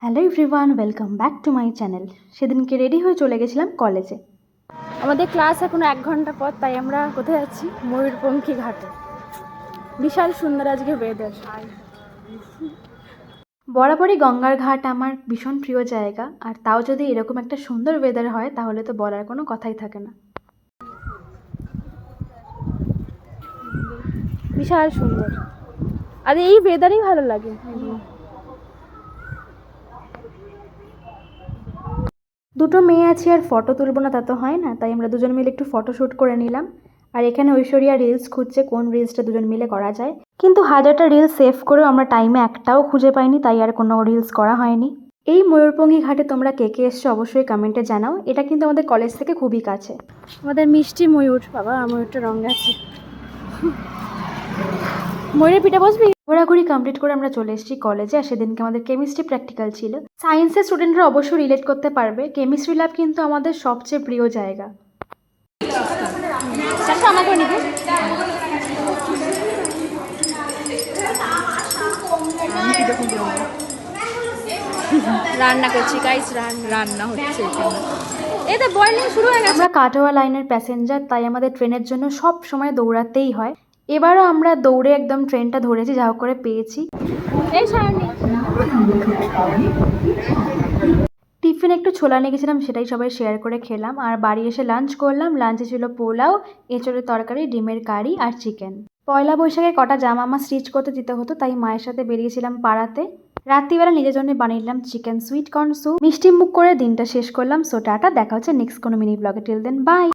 Hello everyone, welcome back to my channel. সেদিনকে ready হয়ে চলে গেছিলাম কলেজে। আমাদের ক্লাস এখন 1 ঘন্টা পর, তাই আমরা কোথায় যাচ্ছি? ময়ূরপঙ্খী ঘাটে। বিশাল সুন্দর আজকে ওয়েদার। বরাবরই গঙ্গার ঘাট আমার ভীষণ প্রিয় জায়গা, আর তাও যদি এরকম একটা সুন্দর ওয়েদার হয় তাহলে তো বলার কোনো কথাই থাকে না। বিশাল সুন্দর, আর এই ওয়েদারই ভালো লাগে। দুটো মেয়ে আছি আর ফটো তুলবো না তা তো হয় না, তাই আমরা দুজন মিলে একটু ফটো শ্যুট করে নিলাম। আর এখানে ঐশ্বরিয়া রিলস খুঁজছে কোন রিলসটা দুজন মিলে করা যায়, কিন্তু হাজারটা রিলস সেভ করেও আমরা টাইমে একটাও খুঁজে পাইনি, তাই আর কোনো রিলস করা হয়নি। এই ময়ূরপঙ্খী ঘাটে তোমরা কে কে এসছো অবশ্যই কমেন্টে জানাও। এটা কিন্তু আমাদের কলেজ থেকে খুবই কাছে। আমাদের মিষ্টি ময়ূর, বাবা ময়ূরটা রঙ আছে। ময়ূরের পিঠে বসবি? ঘোরাঘুরি কমপ্লিট করে আমরা চলে এসেছি কলেজে। আর সেদিনকে আমাদের কেমিস্ট্রি প্র্যাকটিক্যাল ছিল। সায়েন্সের স্টুডেন্টরা অবশ্যই রিলেট করতে পারবে, কেমিস্ট্রি ল্যাব কিন্তু আমাদের সবচেয়ে প্রিয় জায়গা। রান্না করছি গাইস, রান্না হচ্ছে এখানে। এই তো বয়লিং শুরু হয়ে গেছে। আমরা কাটোয়া লাইনের প্যাসেঞ্জার, তাই আমাদের ট্রেনের জন্য সব সময় দৌড়াতেই হয়। এবারও আমরা দৌড়ে একদম ট্রেনটা ধরেছি, যা হোক করে পেয়েছি। এই সায়নী, টিফিন একটু ছোলা নিয়ে গেছিলাম, সেটাই সবাই শেয়ার করে খেলাম। আর বাড়ি এসে লাঞ্চ করলাম। লাঞ্চে ছিল পোলাও, এঁচড়ের তরকারি, ডিমের কারি আর চিকেন। পয়লা বৈশাখে কটা জামা আমার স্টিচ করতে দিতে হতো, তাই মায়ের সাথে বেরিয়েছিলাম পাড়াতে। রাত্রিবেলা নিজের জন্য বানিয়ে নিলাম চিকেন সুইট কর্ন স্যুপ। মিষ্টি মুখ করে দিনটা শেষ করলাম। সো টাটা, দেখা হচ্ছে নেক্সট কোনো মিনি ব্লগে। Till then by.